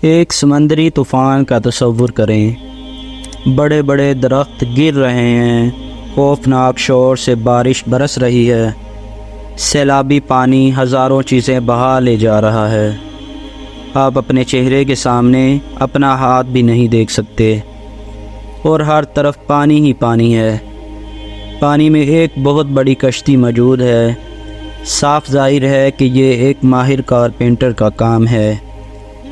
ایک سمندری طوفان کا تصور کریں۔ بڑے بڑے درخت گر رہے ہیں، خوفناک شور سے بارش برس رہی ہے، سیلابی پانی ہزاروں چیزیں بہا لے جا رہا ہے۔ آپ اپنے چہرے کے سامنے اپنا ہاتھ بھی نہیں دیکھ سکتے، اور ہر طرف پانی ہی پانی ہے۔ پانی میں ایک بہت بڑی کشتی موجود ہے۔ صاف ظاہر ہے کہ یہ ایک ماہر کارپینٹر کا کام ہے،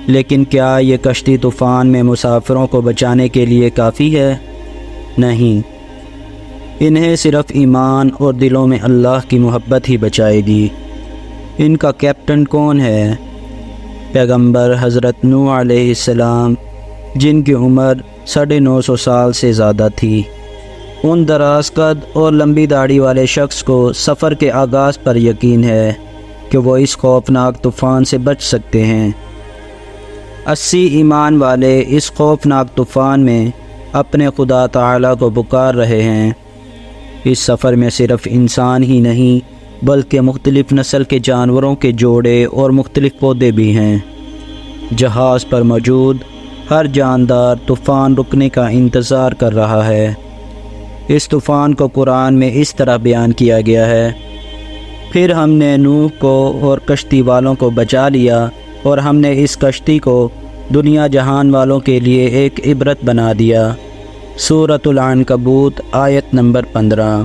لیکن کیا یہ کشتی طوفان میں مسافروں کو بچانے کے لیے کافی ہے؟ نہیں، انہیں صرف ایمان اور دلوں میں اللہ کی محبت ہی بچائے گی۔ ان کا کیپٹن کون ہے؟ پیغمبر حضرت نوح علیہ السلام، جن کی عمر 950 سال سے زیادہ تھی۔ ان دراز قد اور لمبی داڑھی والے شخص کو سفر کے آغاز پر یقین ہے کہ وہ اس خوفناک طوفان سے بچ سکتے ہیں۔ 80 ایمان والے اس خوفناک طوفان میں اپنے خدا تعالیٰ کو پکار رہے ہیں۔ اس سفر میں صرف انسان ہی نہیں بلکہ مختلف نسل کے جانوروں کے جوڑے اور مختلف پودے بھی ہیں۔ جہاز پر موجود ہر جاندار طوفان رکنے کا انتظار کر رہا ہے۔ اس طوفان کو قرآن میں اس طرح بیان کیا گیا ہے: پھر ہم نے نوح کو اور کشتی والوں کو بچا لیا، اور ہم نے اس کشتی کو دنیا جہان والوں کے لیے ایک عبرت بنا دیا۔ سورۃ العنکبوت آیت نمبر 15۔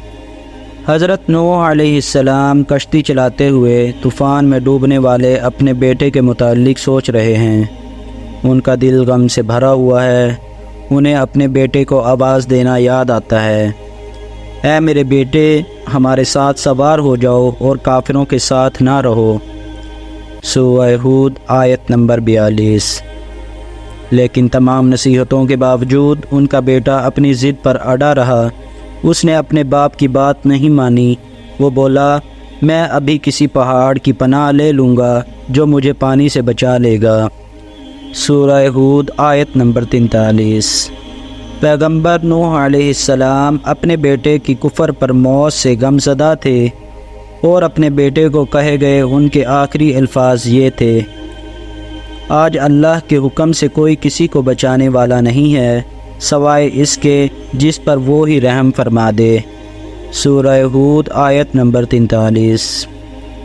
حضرت نوح علیہ السلام کشتی چلاتے ہوئے طوفان میں ڈوبنے والے اپنے بیٹے کے متعلق سوچ رہے ہیں۔ ان کا دل غم سے بھرا ہوا ہے۔ انہیں اپنے بیٹے کو آواز دینا یاد آتا ہے: اے میرے بیٹے، ہمارے ساتھ سوار ہو جاؤ اور کافروں کے ساتھ نہ رہو۔ سورہ ہود آیت نمبر 42۔ لیکن تمام نصیحتوں کے باوجود ان کا بیٹا اپنی ضد پر اڑا رہا۔ اس نے اپنے باپ کی بات نہیں مانی۔ وہ بولا: میں ابھی کسی پہاڑ کی پناہ لے لوں گا جو مجھے پانی سے بچا لے گا۔ سورہ ہود آیت نمبر 43۔ پیغمبر نوح علیہ السلام اپنے بیٹے کی کفر پر موت سے غمزدہ تھے، اور اپنے بیٹے کو کہے گئے ان کے آخری الفاظ یہ تھے: آج اللہ کے حکم سے کوئی کسی کو بچانے والا نہیں ہے سوائے اس کے جس پر وہ ہی رحم فرما دے۔ سورہ ہود آیت نمبر 43۔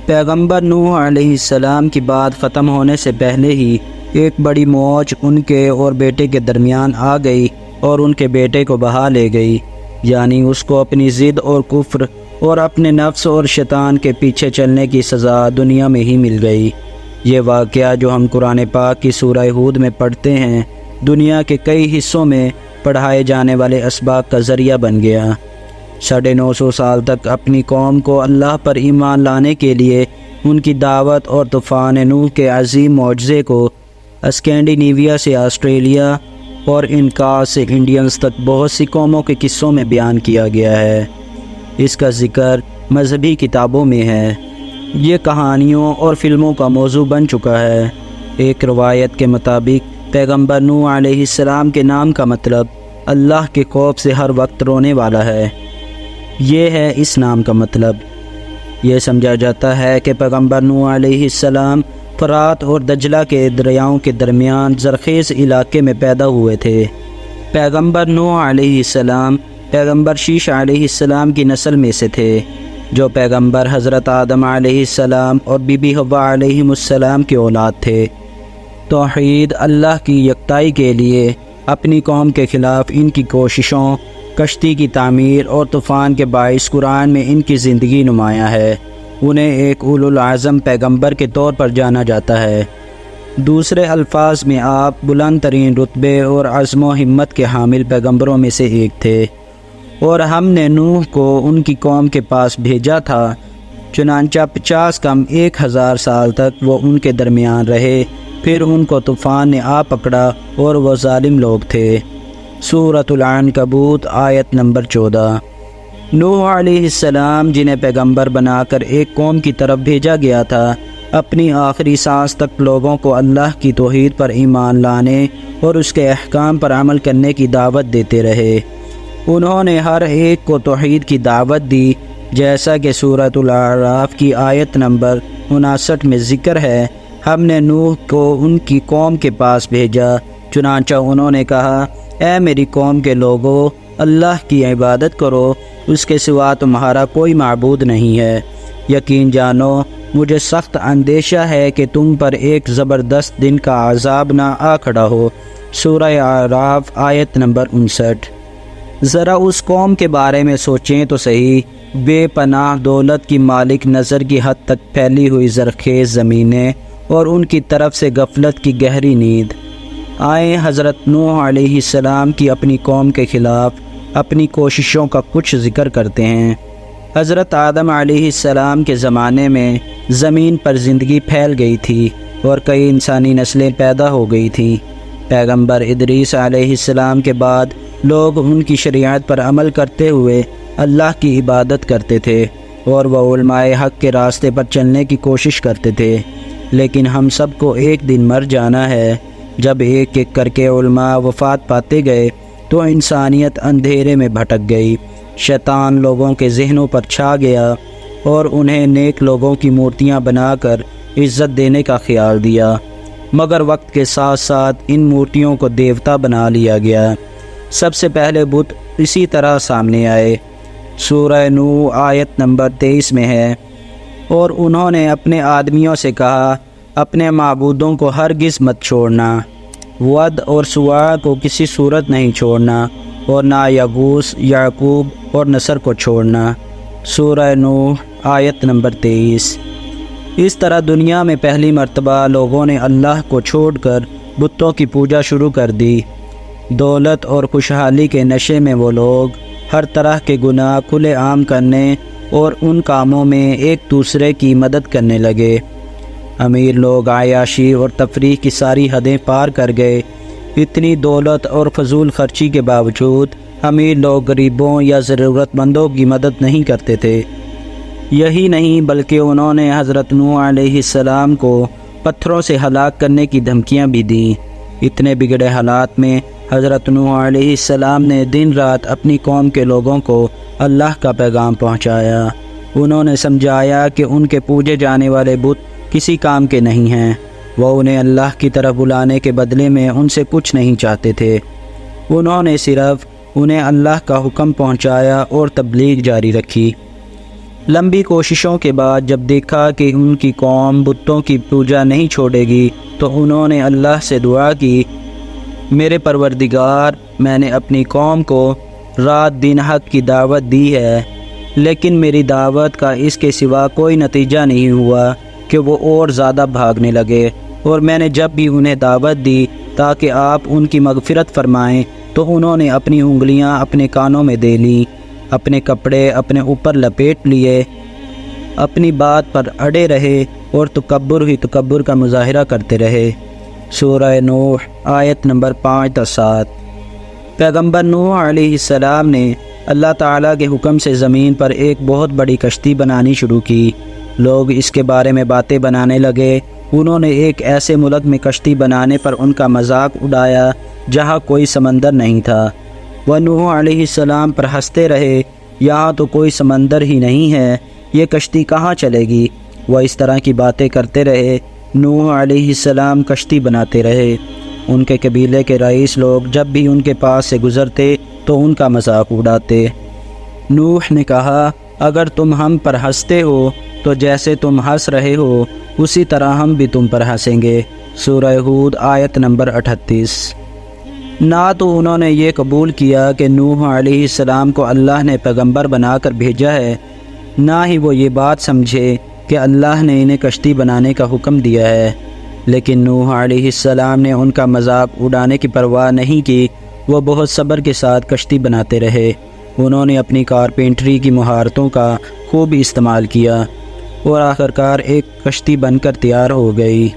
پیغمبر نوح علیہ السلام کی بات ختم ہونے سے پہلے ہی ایک بڑی موج ان کے اور بیٹے کے درمیان آ گئی اور ان کے بیٹے کو بہا لے گئی، یعنی اس کو اپنی ضد اور کفر اور اپنے نفس اور شیطان کے پیچھے چلنے کی سزا دنیا میں ہی مل گئی۔ یہ واقعہ جو ہم قرآن پاک کی سورہ ہود میں پڑھتے ہیں، دنیا کے کئی حصوں میں پڑھائے جانے والے اسباق کا ذریعہ بن گیا۔ 950 سال تک اپنی قوم کو اللہ پر ایمان لانے کے لیے ان کی دعوت اور طوفان نوح کے عظیم معجزے کو اسکینڈینیویا سے آسٹریلیا اور انکا سے انڈینز تک بہت سی قوموں کے قصوں میں بیان کیا گیا ہے۔ اس کا ذکر مذہبی کتابوں میں ہے۔ یہ کہانیوں اور فلموں کا موضوع بن چکا ہے۔ ایک روایت کے مطابق پیغمبر نوح علیہ السلام کے نام کا مطلب اللہ کے خوف سے ہر وقت رونے والا ہے۔ یہ ہے اس نام کا مطلب۔ یہ سمجھا جاتا ہے کہ پیغمبر نوح علیہ السلام فرات اور دجلہ کے دریاؤں کے درمیان زرخیز علاقے میں پیدا ہوئے تھے۔ پیغمبر نوح علیہ السلام پیغمبر شیش علیہ السلام کی نسل میں سے تھے، جو پیغمبر حضرت آدم علیہ السلام اور بی بی حوا علیہ السلام کے اولاد تھے۔ توحید اللہ کی یکتائی کے لیے اپنی قوم کے خلاف ان کی کوششوں، کشتی کی تعمیر اور طوفان کے باعث قرآن میں ان کی زندگی نمایاں ہے۔ انہیں ایک اولو العزم پیغمبر کے طور پر جانا جاتا ہے۔ دوسرے الفاظ میں آپ بلند ترین رتبے اور عزم و ہمت کے حامل پیغمبروں میں سے ایک تھے، اور ہم نے نوح کو ان کی قوم کے پاس بھیجا تھا، چنانچہ 50 کم 1000 سال تک وہ ان کے درمیان رہے۔ پھر ان کو طوفان نے آ پکڑا اور وہ ظالم لوگ تھے۔ سورۃ العنکبوت آیت نمبر 14۔ نوح علیہ السلام، جنہیں پیغمبر بنا کر ایک قوم کی طرف بھیجا گیا تھا، اپنی آخری سانس تک لوگوں کو اللہ کی توحید پر ایمان لانے اور اس کے احکام پر عمل کرنے کی دعوت دیتے رہے۔ انہوں نے ہر ایک کو توحید کی دعوت دی، جیسا کہ سورۃ الاعراف کی آیت نمبر 59 میں ذکر ہے: ہم نے نوح کو ان کی قوم کے پاس بھیجا، چنانچہ انہوں نے کہا، اے میری قوم کے لوگو، اللہ کی عبادت کرو، اس کے سوا تمہارا کوئی معبود نہیں ہے۔ یقین جانو مجھے سخت اندیشہ ہے کہ تم پر ایک زبردست دن کا عذاب نہ آ کھڑا ہو۔ سورہ اعراف آیت نمبر 59۔ ذرا اس قوم کے بارے میں سوچیں تو صحیح، بے پناہ دولت کی مالک نظر کی حد تک پھیلی ہوئی زرخیز زمینیں اور ان کی طرف سے غفلت کی گہری نیند۔ آئیں حضرت نوح علیہ السلام کی اپنی قوم کے خلاف اپنی کوششوں کا کچھ ذکر کرتے ہیں۔ حضرت آدم علیہ السلام کے زمانے میں زمین پر زندگی پھیل گئی تھی اور کئی انسانی نسلیں پیدا ہو گئی تھیں۔ پیغمبر ادریس علیہ السلام کے بعد لوگ ان کی شریعت پر عمل کرتے ہوئے اللہ کی عبادت کرتے تھے اور وہ علماء حق کے راستے پر چلنے کی کوشش کرتے تھے، لیکن ہم سب کو ایک دن مر جانا ہے۔ جب ایک ایک کر کے علماء وفات پاتے گئے تو انسانیت اندھیرے میں بھٹک گئی، شیطان لوگوں کے ذہنوں پر چھا گیا اور انہیں نیک لوگوں کی مورتیاں بنا کر عزت دینے کا خیال دیا، مگر وقت کے ساتھ ساتھ ان مورتیوں کو دیوتا بنا لیا گیا۔ سب سے پہلے بت اسی طرح سامنے آئے۔ سورہ نوح آیت نمبر 23 میں ہے، اور انہوں نے اپنے آدمیوں سے کہا، اپنے معبودوں کو ہرگز مت چھوڑنا، ود اور سواع کو کسی صورت نہیں چھوڑنا، اور نہ یغوث، یعقوب اور نصر کو چھوڑنا۔ سورہ نوح آیت نمبر 23۔ اس طرح دنیا میں پہلی مرتبہ لوگوں نے اللہ کو چھوڑ کر بتوں کی پوجا شروع کر دی۔ دولت اور خوشحالی کے نشے میں وہ لوگ ہر طرح کے گناہ کھلے عام کرنے اور ان کاموں میں ایک دوسرے کی مدد کرنے لگے۔ امیر لوگ عیاشی اور تفریح کی ساری حدیں پار کر گئے۔ اتنی دولت اور فضول خرچی کے باوجود امیر لوگ غریبوں یا ضرورت مندوں کی مدد نہیں کرتے تھے۔ یہی نہیں بلکہ انہوں نے حضرت نوح علیہ السلام کو پتھروں سے ہلاک کرنے کی دھمکیاں بھی دیں۔ اتنے بگڑے حالات میں حضرت نوح علیہ السلام نے دن رات اپنی قوم کے لوگوں کو اللہ کا پیغام پہنچایا۔ انہوں نے سمجھایا کہ ان کے پوجے جانے والے بت کسی کام کے نہیں ہیں، وہ انہیں اللہ کی طرف بلانے کے بدلے میں ان سے کچھ نہیں چاہتے تھے۔ انہوں نے صرف انہیں اللہ کا حکم پہنچایا اور تبلیغ جاری رکھی۔ لمبی کوششوں کے بعد جب دیکھا کہ ان کی قوم بتوں کی پوجا نہیں چھوڑے گی تو انہوں نے اللہ سے دعا کی، میرے پروردگار، میں نے اپنی قوم کو رات دن حق کی دعوت دی ہے، لیکن میری دعوت کا اس کے سوا کوئی نتیجہ نہیں ہوا کہ وہ اور زیادہ بھاگنے لگے، اور میں نے جب بھی انہیں دعوت دی تاکہ آپ ان کی مغفرت فرمائیں تو انہوں نے اپنی انگلیاں اپنے کانوں میں دے لیں، اپنے کپڑے اپنے اوپر لپیٹ لیے، اپنی بات پر اڑے رہے اور تکبر ہی تکبر کا مظاہرہ کرتے رہے۔ سورہ نوح آیت نمبر 5-7۔ پیغمبر نوح علیہ السلام نے اللہ تعالیٰ کے حکم سے زمین پر ایک بہت بڑی کشتی بنانی شروع کی۔ لوگ اس کے بارے میں باتیں بنانے لگے۔ انہوں نے ایک ایسے ملک میں کشتی بنانے پر ان کا مذاق اڑایا جہاں کوئی سمندر نہیں تھا۔ وہ نوح علیہ السلام پر ہنستے رہے، یہاں تو کوئی سمندر ہی نہیں ہے، یہ کشتی کہاں چلے گی؟ وہ اس طرح کی باتیں کرتے رہے۔ نوح علیہ السلام کشتی بناتے رہے۔ ان کے قبیلے کے رئیس لوگ جب بھی ان کے پاس سے گزرتے تو ان کا مذاق اڑاتے۔ نوح نے کہا، اگر تم ہم پر ہنستے ہو تو جیسے تم ہنس رہے ہو اسی طرح ہم بھی تم پر ہنسیں گے۔ سورہ ہود آیت نمبر 38۔ نہ تو انہوں نے یہ قبول کیا کہ نوح علیہ السلام کو اللہ نے پیغمبر بنا کر بھیجا ہے، نہ ہی وہ یہ بات سمجھے کہ اللہ نے انہیں کشتی بنانے کا حکم دیا ہے، لیکن نوح علیہ السلام نے ان کا مذاق اڑانے کی پرواہ نہیں کی۔ وہ بہت صبر کے ساتھ کشتی بناتے رہے۔ انہوں نے اپنی کارپینٹری کی مہارتوں کا خوب استعمال کیا اور آخرکار ایک کشتی بن کر تیار ہو گئی۔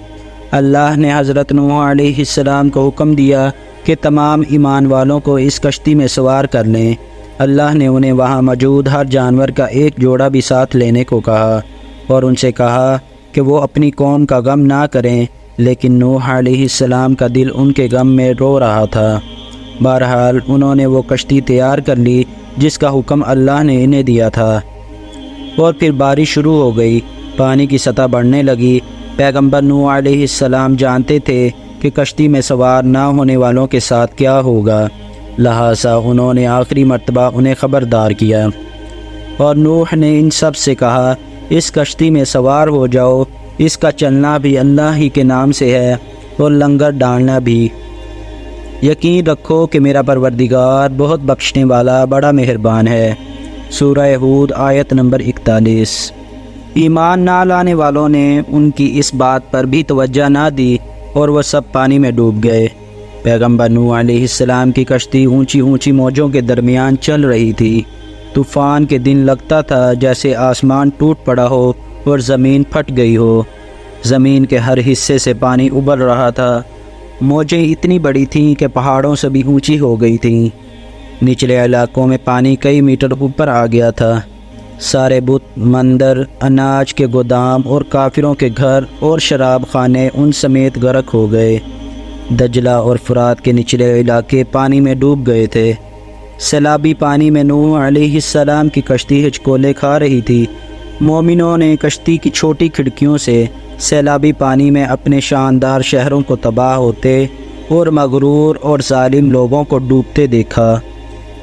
اللہ نے حضرت نوح علیہ السلام کو حکم دیا کہ تمام ایمان والوں کو اس کشتی میں سوار کر لیں۔ اللہ نے انہیں وہاں موجود ہر جانور کا ایک جوڑا بھی ساتھ لینے کو کہا اور ان سے کہا کہ وہ اپنی قوم کا غم نہ کریں، لیکن نوح علیہ السلام کا دل ان کے غم میں رو رہا تھا۔ بہرحال انہوں نے وہ کشتی تیار کر لی جس کا حکم اللہ نے انہیں دیا تھا، اور پھر بارش شروع ہو گئی، پانی کی سطح بڑھنے لگی پیغمبر نوح علیہ السلام جانتے تھے کہ کشتی میں سوار نہ ہونے والوں کے ساتھ کیا ہوگا، لہٰذا انہوں نے آخری مرتبہ انہیں خبردار کیا، اور نوح نے ان سب سے کہا اس کشتی میں سوار ہو جاؤ، اس کا چلنا بھی اللہ ہی کے نام سے ہے اور لنگر ڈالنا بھی، یقین رکھو کہ میرا پروردگار بہت بخشنے والا بڑا مہربان ہے۔ سورہ ہود آیت نمبر 41۔ ایمان نہ لانے والوں نے ان کی اس بات پر بھی توجہ نہ دی اور وہ سب پانی میں ڈوب گئے۔ پیغمبر نوح علیہ السلام کی کشتی اونچی اونچی موجوں کے درمیان چل رہی تھی۔ طوفان کے دن لگتا تھا جیسے آسمان ٹوٹ پڑا ہو اور زمین پھٹ گئی ہو۔ زمین کے ہر حصے سے پانی ابل رہا تھا۔ موجیں اتنی بڑی تھیں کہ پہاڑوں سے بھی اونچی ہو گئی تھیں۔ نچلے علاقوں میں پانی کئی میٹر اوپر آ گیا تھا۔ سارے بت، مندر، اناج کے گودام اور کافروں کے گھر اور شراب خانے ان سمیت غرق ہو گئے۔ دجلہ اور فرات کے نچلے علاقے پانی میں ڈوب گئے تھے۔ سیلابی پانی میں نوح علیہ السلام کی کشتی ہچکولے کھا رہی تھی۔ مومنوں نے کشتی کی چھوٹی کھڑکیوں سے سیلابی پانی میں اپنے شاندار شہروں کو تباہ ہوتے اور مغرور اور ظالم لوگوں کو ڈوبتے دیکھا۔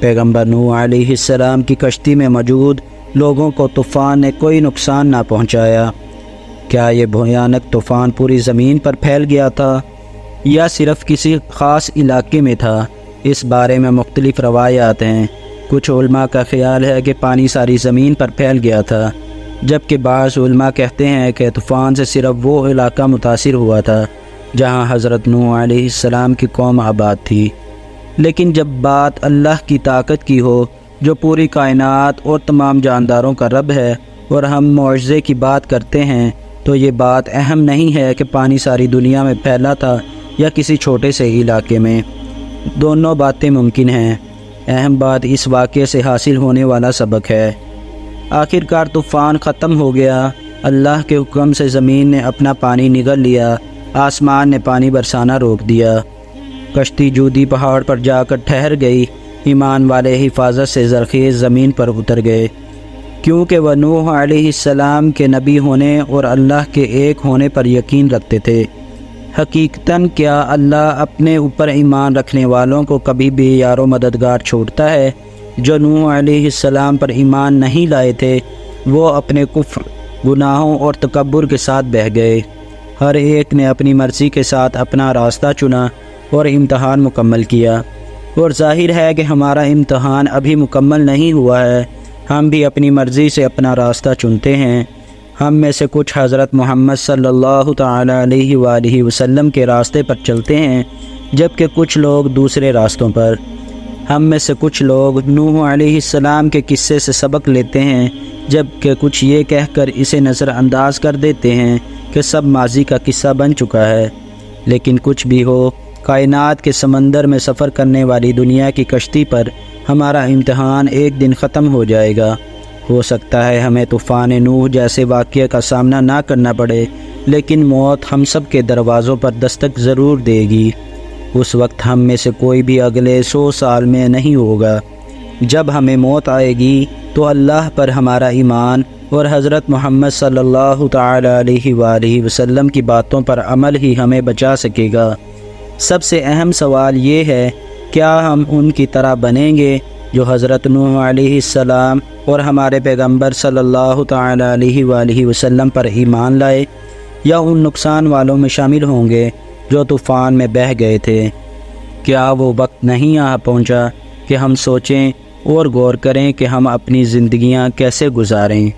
پیغمبر نوح علیہ السلام کی کشتی میں موجود لوگوں کو طوفان نے کوئی نقصان نہ پہنچایا۔ کیا یہ بھیانک طوفان پوری زمین پر پھیل گیا تھا یا صرف کسی خاص علاقے میں تھا؟ اس بارے میں مختلف روایات ہیں۔ کچھ علماء کا خیال ہے کہ پانی ساری زمین پر پھیل گیا تھا، جبکہ بعض علماء کہتے ہیں کہ طوفان سے صرف وہ علاقہ متاثر ہوا تھا جہاں حضرت نوح علیہ السلام کی قوم آباد تھی۔ لیکن جب بات اللہ کی طاقت کی ہو جو پوری کائنات اور تمام جانداروں کا رب ہے، اور ہم معجزے کی بات کرتے ہیں، تو یہ بات اہم نہیں ہے کہ پانی ساری دنیا میں پھیلا تھا یا کسی چھوٹے سے علاقے میں۔ دونوں باتیں ممکن ہیں۔ اہم بات اس واقعے سے حاصل ہونے والا سبق ہے۔ آخرکار طوفان ختم ہو گیا۔ اللہ کے حکم سے زمین نے اپنا پانی نگل لیا، آسمان نے پانی برسانا روک دیا۔ کشتی جودی پہاڑ پر جا کر ٹھہر گئی۔ ایمان والے حفاظت سے زرخیز زمین پر اتر گئے، کیونکہ وہ نوح علیہ السلام کے نبی ہونے اور اللہ کے ایک ہونے پر یقین رکھتے تھے۔ حقیقتاً کیا اللہ اپنے اوپر ایمان رکھنے والوں کو کبھی بھی یار و مددگار چھوڑتا ہے؟ جو نوح علیہ السلام پر ایمان نہیں لائے تھے وہ اپنے کفر، گناہوں اور تکبر کے ساتھ بہہ گئے۔ ہر ایک نے اپنی مرضی کے ساتھ اپنا راستہ چنا اور امتحان مکمل کیا، اور ظاہر ہے کہ ہمارا امتحان ابھی مکمل نہیں ہوا ہے۔ ہم بھی اپنی مرضی سے اپنا راستہ چنتے ہیں۔ ہم میں سے کچھ حضرت محمد صلی اللہ تعالی علیہ وآلہ وسلم کے راستے پر چلتے ہیں، جبکہ کچھ لوگ دوسرے راستوں پر۔ ہم میں سے کچھ لوگ نوح علیہ السلام کے قصے سے سبق لیتے ہیں، جبکہ کچھ یہ کہہ کر اسے نظر انداز کر دیتے ہیں کہ سب ماضی کا قصہ بن چکا ہے۔ لیکن کچھ بھی ہو، کائنات کے سمندر میں سفر کرنے والی دنیا کی کشتی پر ہمارا امتحان ایک دن ختم ہو جائے گا۔ ہو سکتا ہے ہمیں طوفان نوح جیسے واقعے کا سامنا نہ کرنا پڑے، لیکن موت ہم سب کے دروازوں پر دستک ضرور دے گی۔ اس وقت ہم میں سے کوئی بھی اگلے 100 سال میں نہیں ہوگا۔ جب ہمیں موت آئے گی تو اللہ پر ہمارا ایمان اور حضرت محمد صلی اللہ تعالی علیہ وآلہ وسلم کی باتوں پر عمل ہی ہمیں بچا سکے گا۔ سب سے اہم سوال یہ ہے، کیا ہم ان کی طرح بنیں گے جو حضرت نوح علیہ السلام اور ہمارے پیغمبر صلی اللہ تعالی علیہ وآلہ وسلم پر ایمان لائے، یا ان نقصان والوں میں شامل ہوں گے جو طوفان میں بہہ گئے تھے؟ کیا وہ وقت نہیں آ پہنچا کہ ہم سوچیں اور غور کریں کہ ہم اپنی زندگیاں کیسے گزاریں؟